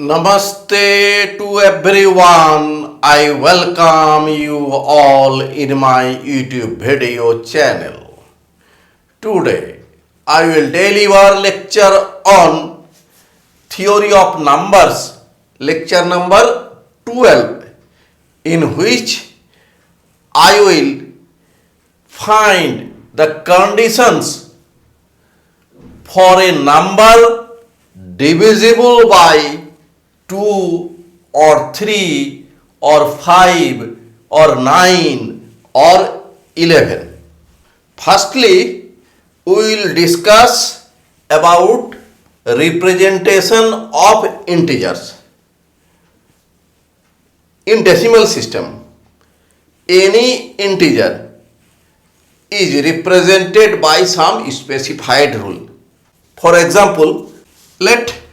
Namaste to everyone. I welcome you all in my YouTube video channel. Today I will deliver lecture on theory of numbers, lecture number 12, in which I will find the conditions for a number divisible by 2 or 3 or 5 or 9 or 11. Firstly, we will discuss about representation of integers. In decimal system, any integer is represented by some specified rule. For example, let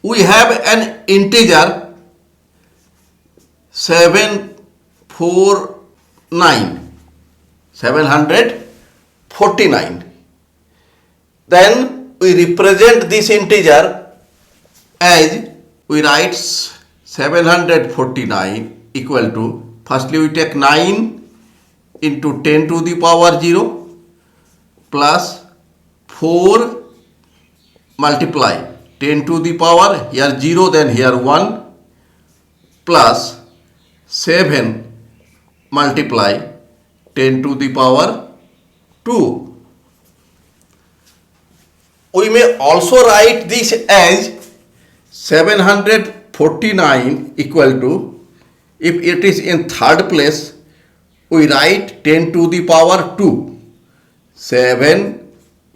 we have an integer 749. Then we represent this integer as we write 749 equal to, firstly we take 9 into 10 to the power 0 plus 4 multiply 10 to the power, here 0, then here 1, plus 7 multiply 10 to the power 2. We may also write this as 749 equal to, if it is in third place, we write 10 to the power 2. 7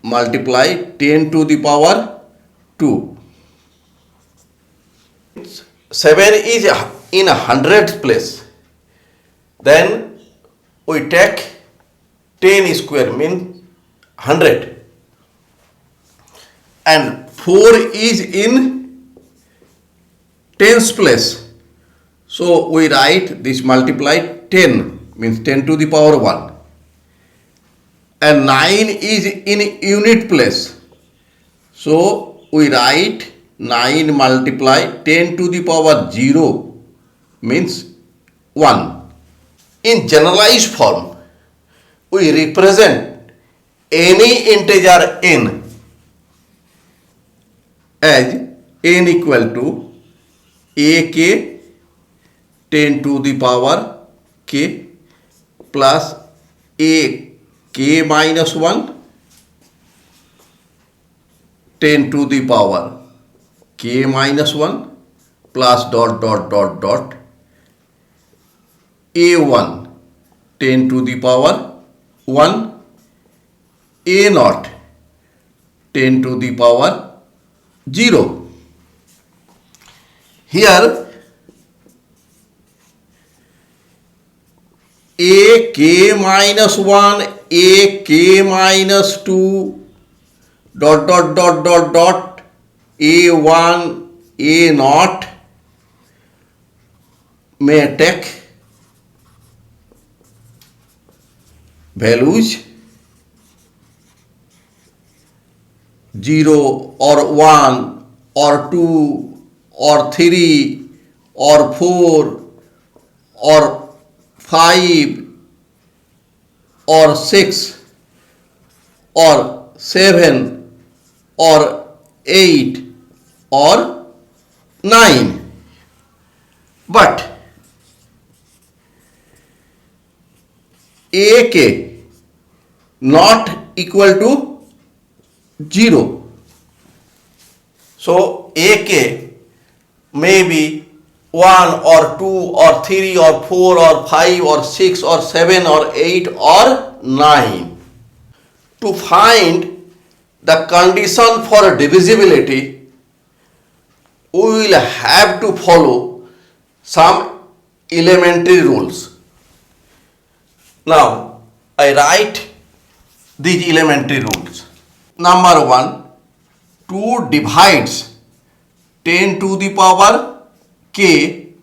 multiply 10 to the power 2. 7 is in 100th place. Then we take 10 square means 100. And 4 is in 10th place. So we write this multiply 10 means 10 to the power 1. And 9 is in unit place. So we write 9 multiply 10 to the power 0 means 1. In generalized form, we represent any integer n as n equal to ak 10 to the power k plus a k minus 1 10 to the power k minus 1 plus dot a1 10 to the power 1 a naught 10 to the power 0. Here a k minus 1 a k minus 2 dot a1 a naught may take values 0 or 1 or 2 or 3 or 4 or 5 or 6 or 7 or 8 or 9. But ak not equal to 0. So ak may be 1 or 2 or 3 or 4 or 5 or 6 or 7 or 8 or 9. To find the condition for divisibility, we will have to follow some elementary rules. Now, I write these elementary rules. Number 1, 2 divides 10 to the power k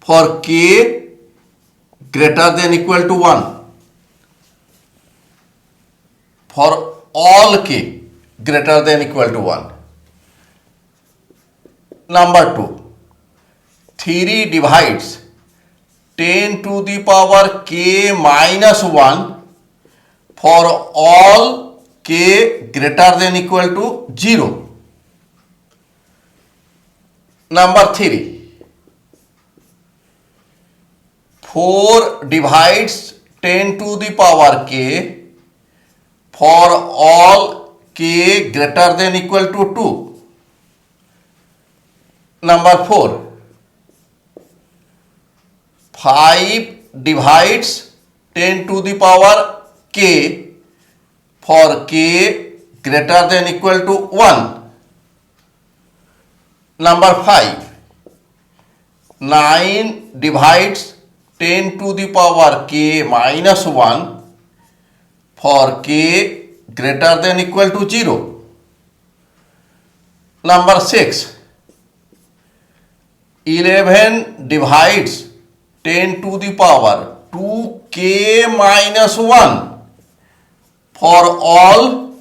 for k greater than equal to 1. For all k greater than equal to 1. Number 2, 3 divides 10 to the power k minus 1 for all k greater than equal to 0. Number 3, 4 divides 10 to the power k for all k greater than equal to 2. Number 4, 5 divides 10 to the power k for k greater than equal to 1. Number 5, 9 divides 10 to the power k minus 1 for k greater than equal to 0. Number 6, 11 divides 10 to the power 2k minus 1 for all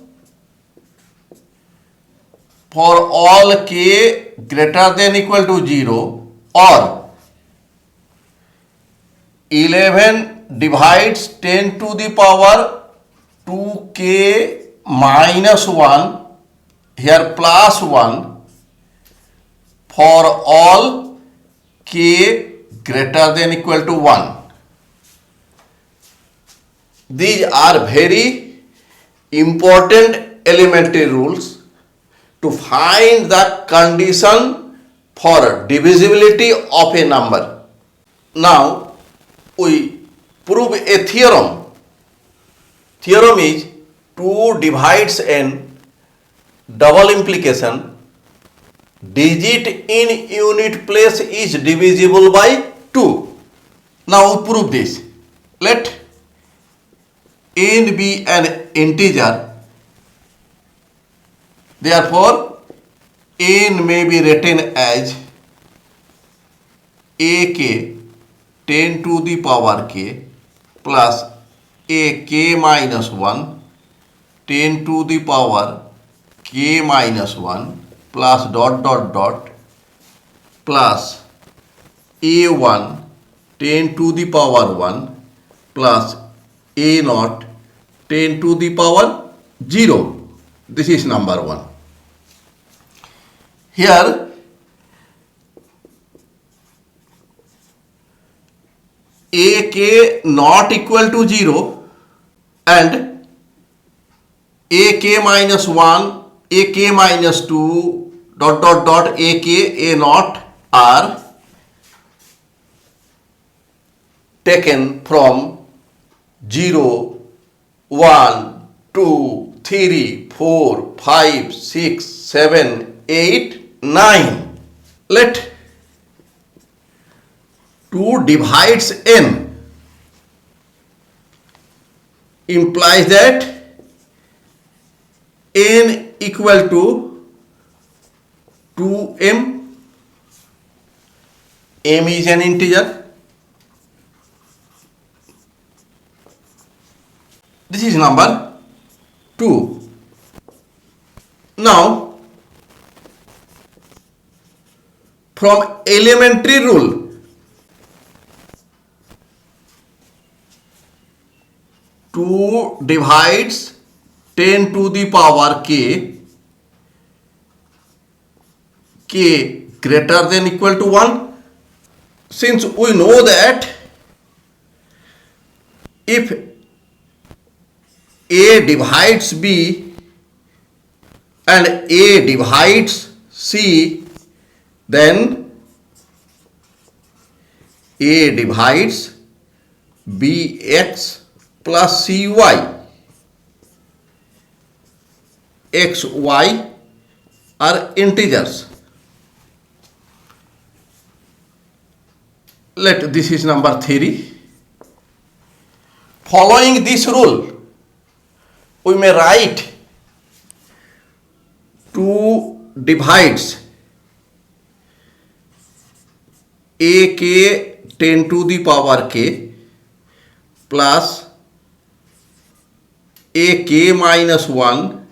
k greater than equal to 0, or 11 divides 10 to the power 2k minus 1, here plus 1, for all k greater than equal to 1. These are very important elementary rules to find the condition for divisibility of a number. Now we prove a theorem. Theorem is 2 divides n, double implication, digit in unit place is divisible by 2. Now we prove this. Let n be an integer. Therefore, n may be written as ak 10 to the power k plus ak minus 1 10 to the power k minus 1 plus dot dot dot plus a1 10 to the power 1 plus a naught 10 to the power 0. This is number 1. Here ak not equal to 0 and ak minus 1, ak minus 2 dot dot dot ak a naught are taken from 0, 1, 2, 3, 4, 5, 6, 7, 8, 9. Let 2 divides n implies that n equal to 2m. M is an integer. This is number 2. Now, from elementary rule, two divides 10 to the power k greater than equal to 1. Since we know that if a divides b and a divides c, then a divides bx plus cy. X, y are integers. This is number 3. Following this rule, we may write 2 divides ak 10 to the power k plus ak minus 1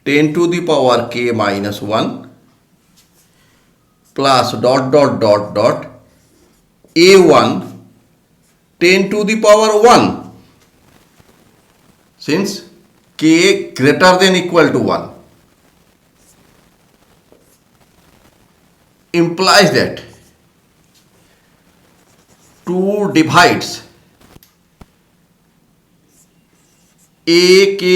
10 to the power k minus 1 plus dot dot dot dot a1 10 to the power 1, since k greater than equal to 1, implies that 2 divides a k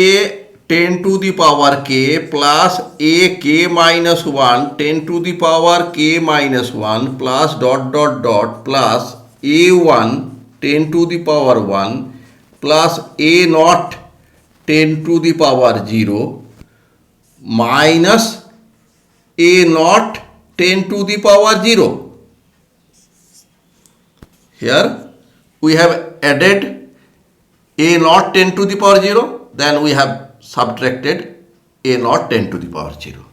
10 to the power k plus a k minus 1 10 to the power k minus 1 plus dot dot dot plus a1 10 to the power 1 plus a naught 10 to the power 0 minus a naught 10 to the power 0. Here we have added a naught 10 to the power 0, then we have subtracted a naught 10 to the power 0.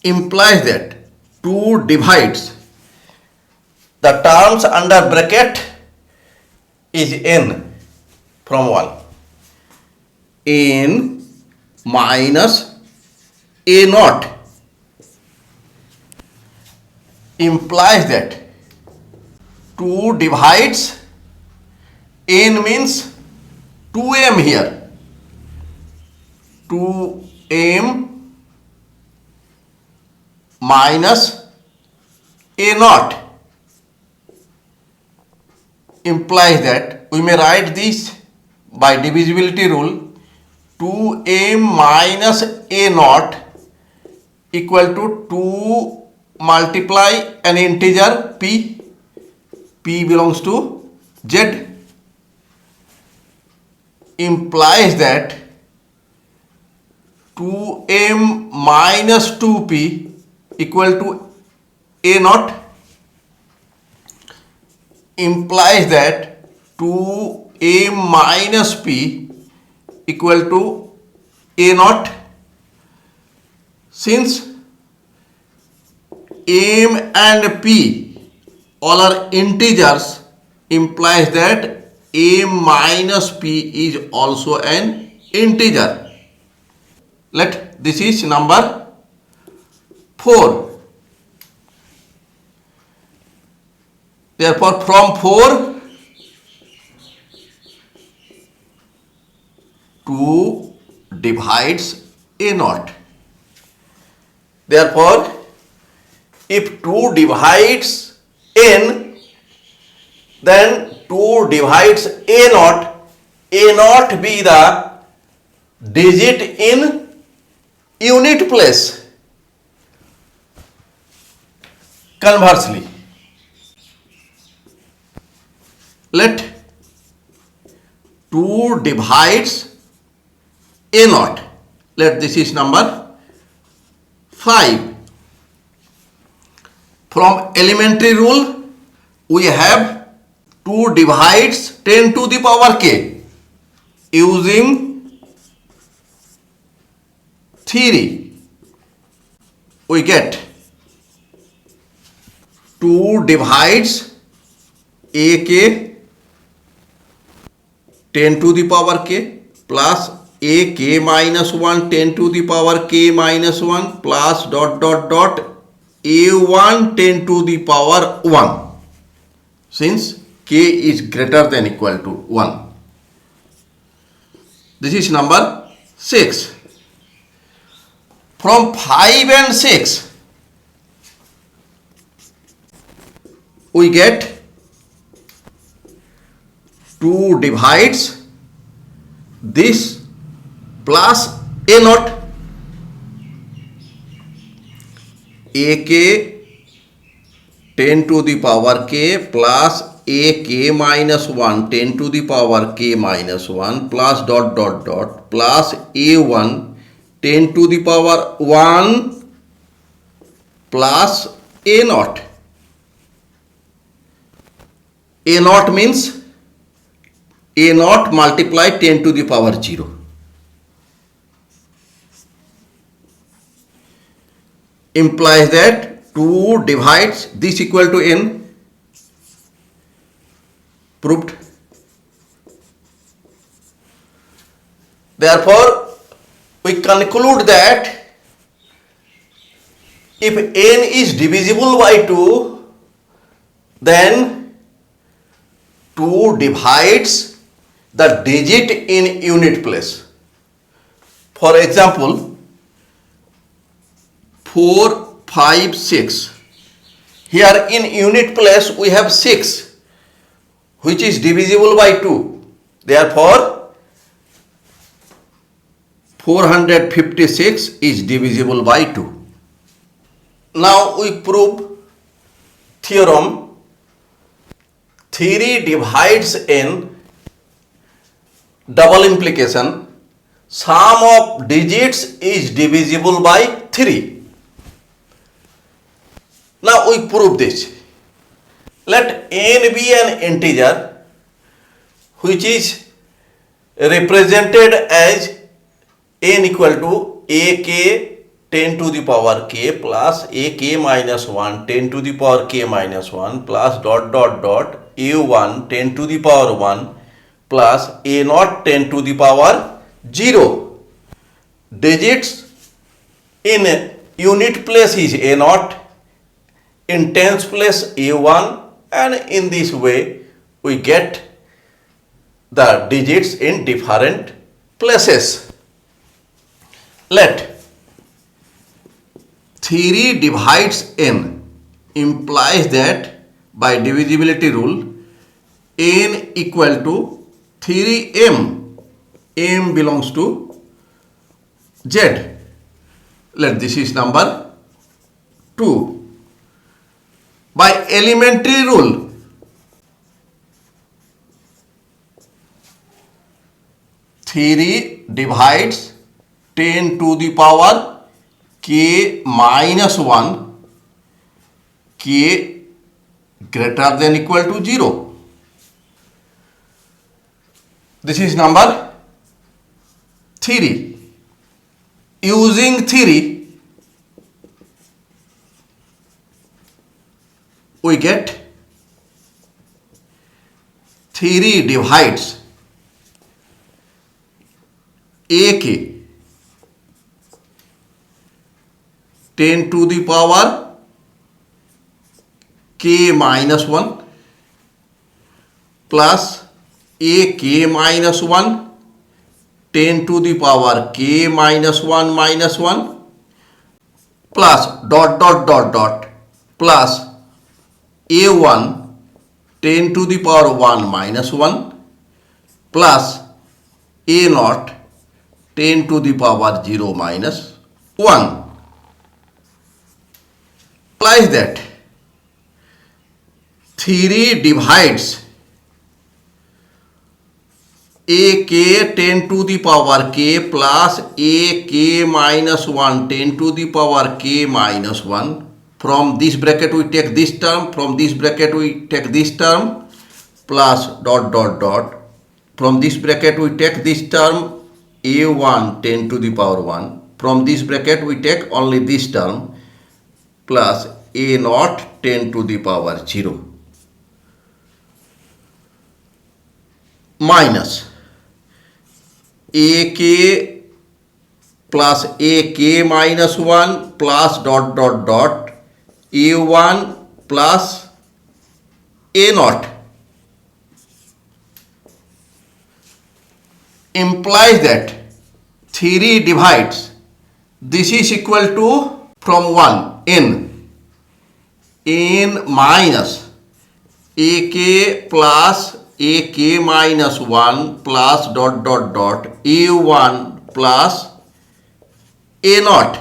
Implies that 2 divides the terms under bracket is n from 1. n minus a naught implies that 2 divides n means 2m here. 2m minus a naught implies that we may write this by divisibility rule. 2m minus a naught equal to 2 multiply an integer p. P belongs to z, implies that 2m minus 2p equal to a naught, implies that 2m minus p equal to a naught. Since m and p all are integers, implies that a minus p is also an integer. Let this is number 4. Therefore, from 4 2 divides a naught. Therefore, if 2 divides n, then 2 divides a naught be the digit in unit place. Conversely, let 2 divides a naught. Let this is number 5. From elementary rule, we have 2 divides 10 to the power k. Using theory, we get 2 divides a k 10 to the power k plus a k minus 1 10 to the power k minus 1 plus dot dot dot a1 10 to the power 1, since k is greater than equal to 1. This is number 6. From 5 and 6, we get 2 divides this plus a naught. A k 10 to the power k plus a k minus 1 10 to the power k minus 1 plus dot dot dot plus a1 10 to the power 1 plus a naught. A naught means a naught multiply 10 to the power 0. Implies that 2 divides this equal to n. Proved. Therefore, we conclude that if n is divisible by 2, then 2 divides the digit in unit place. For example, 4, 5, 6. Here in unit place we have 6, which is divisible by 2. Therefore, 456 is divisible by 2. Now we prove theorem 3 divides n, double implication, sum of digits is divisible by 3. Now we prove this. Let n be an integer which is represented as n equal to ak 10 to the power k plus ak minus 1 10 to the power k minus 1 plus dot dot dot a1 10 to the power 1 plus a naught 10 to the power 0. Digits in unit place is a naught, in tens place a1, and in this way we get the digits in different places. Let 3 divides n implies that by divisibility rule n equal to 3m. m belongs to z. Let this is number 2. By elementary rule, three divides 10 to the power k minus 1, k greater than equal to 0. This is number 3. Using 3, we get 3 divides ak 10 to the power k minus 1 plus ak minus 1 10 to the power k minus 1 plus dot dot dot dot plus a1 10 to the power 1 minus 1 plus a naught 10 to the power 0 minus 1. Implies that 3 divides ak 10 to the power k plus ak minus 1 10 to the power k minus 1. From this bracket we take this term, from this bracket we take this term, plus dot dot dot. From this bracket we take this term a1 10 to the power 1. From this bracket we take only this term plus a naught 10 to the power 0 minus ak plus ak minus 1 plus dot dot dot a1 plus a naught. Implies that 3 divides, this is equal to from 1 n minus ak plus ak minus 1 plus dot dot dot a1 plus a naught.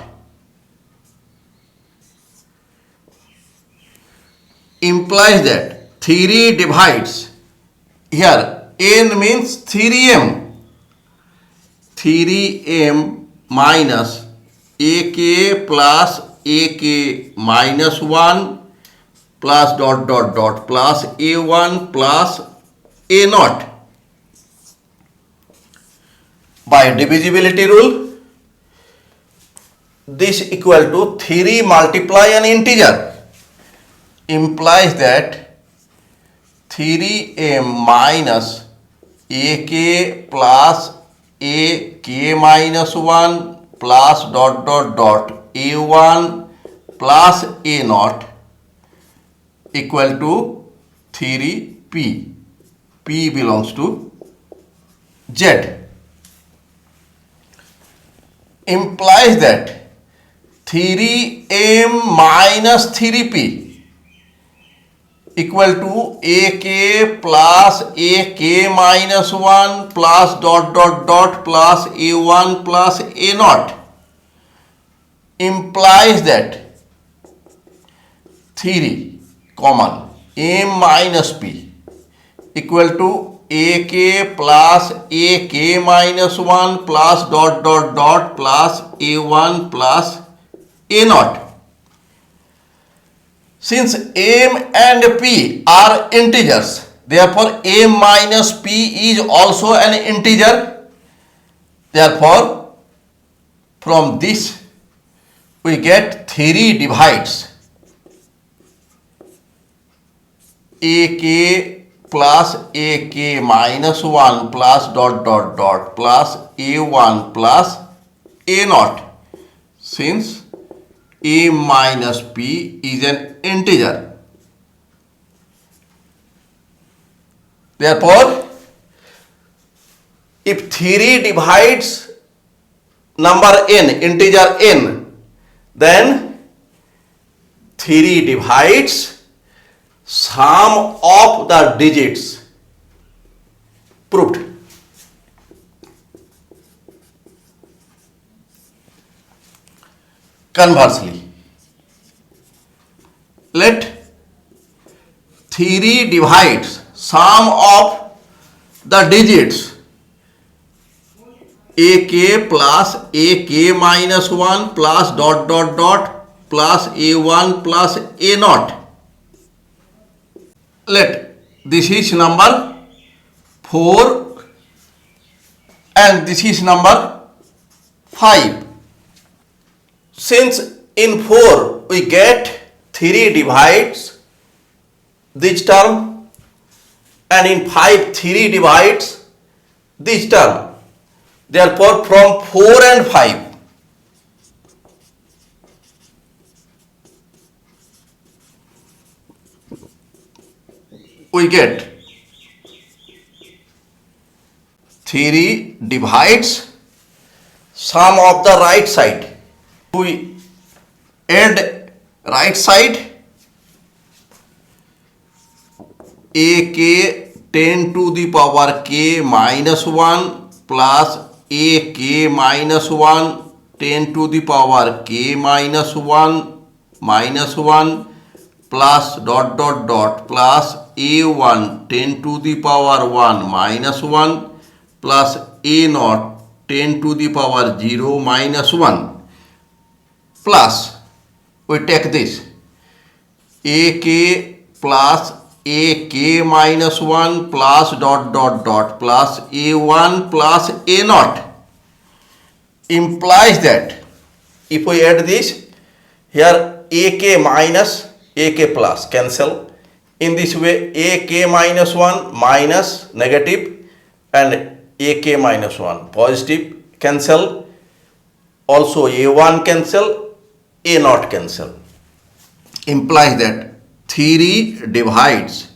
Implies that 3 divides, here n means 3m, 3m minus ak plus ak minus 1 plus dot dot dot plus a1 plus a naught. By divisibility rule, this equal to 3 multiply an integer. Implies that 3m minus ak plus ak minus 1 plus dot dot dot a1 plus A naught equal to 3P. P belongs to Z. Implies that 3M minus 3P equal to AK plus AK minus 1 plus dot dot dot plus A1 plus A naught implies that 3 common M minus P equal to AK plus AK minus 1 plus dot dot dot plus A1 plus A naught. Since M and P are integers, therefore M minus P is also an integer. Therefore, from this we get 3 divides AK plus AK minus 1 plus dot dot dot plus A1 plus A naught, since A minus P is an integer. Therefore, if 3 divides number n, integer n, then 3 divides sum of the digits. Proved. Conversely, let 3 divides sum of the digits AK plus AK minus 1 plus dot dot dot plus A1 plus A naught. Let this is number 4 and this is number 5. Since in 4 we get 3 divides this term and in 5 3 divides this term. Therefore, from 4 and 5 we get 3 divides sum of the right side. We add right side AK 10 to the power K minus 1 plus AK minus 1 10 to the power K minus 1 plus dot dot dot plus A1 10 to the power 1 minus 1 plus A naught 10 to the power 0 minus 1 plus we take this AK plus AK minus 1 plus dot dot dot plus A1 plus A naught implies that if we add this here AK minus AK plus cancel. In this way AK minus 1 minus negative and AK minus 1 positive cancel. Also A1 cancel, A naught cancel. Implies that 3 divides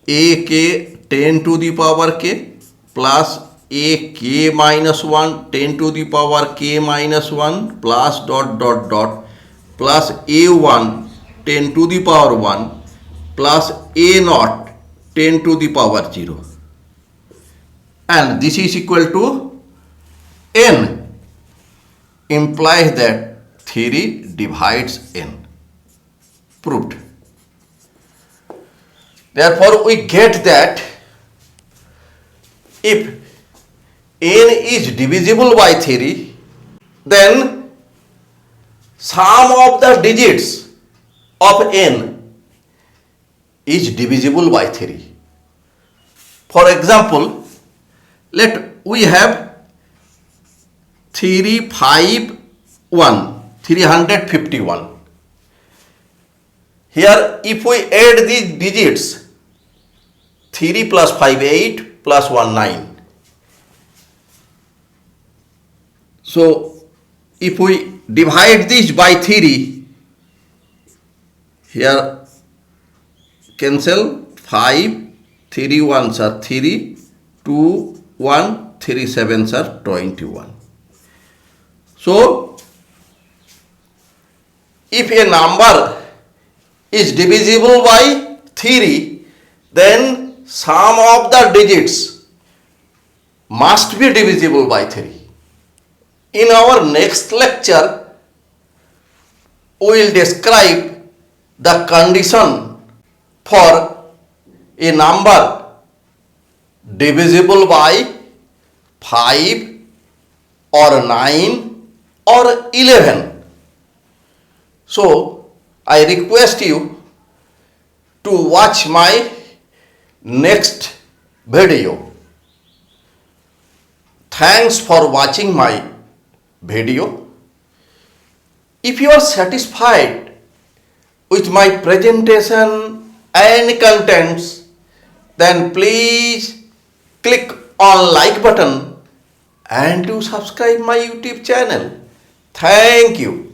AK 10 to the power K plus AK minus 1 10 to the power K minus 1 plus dot dot dot plus A1 10 to the power 1 plus A naught 10 to the power 0 and this is equal to n, implies that 3 divides n. Proved. Therefore, we get that if n is divisible by 3, then sum of the digits of n is divisible by 3. For example, let we have 351. Here if we add these digits 3 plus 5 8 plus 1 9. So if we divide this by 3 here cancel 5 3 ones are 3 2 1 3 sevens are 21. So if a number is divisible by 3, then sum of the digits must be divisible by 3. In our next lecture, we will describe the condition for a number divisible by 5 or 9 or 11. So, I request you to watch my next video. Thanks for watching my video. If you are satisfied with my presentation and contents, then please click on like button and do subscribe my YouTube channel. Thank you.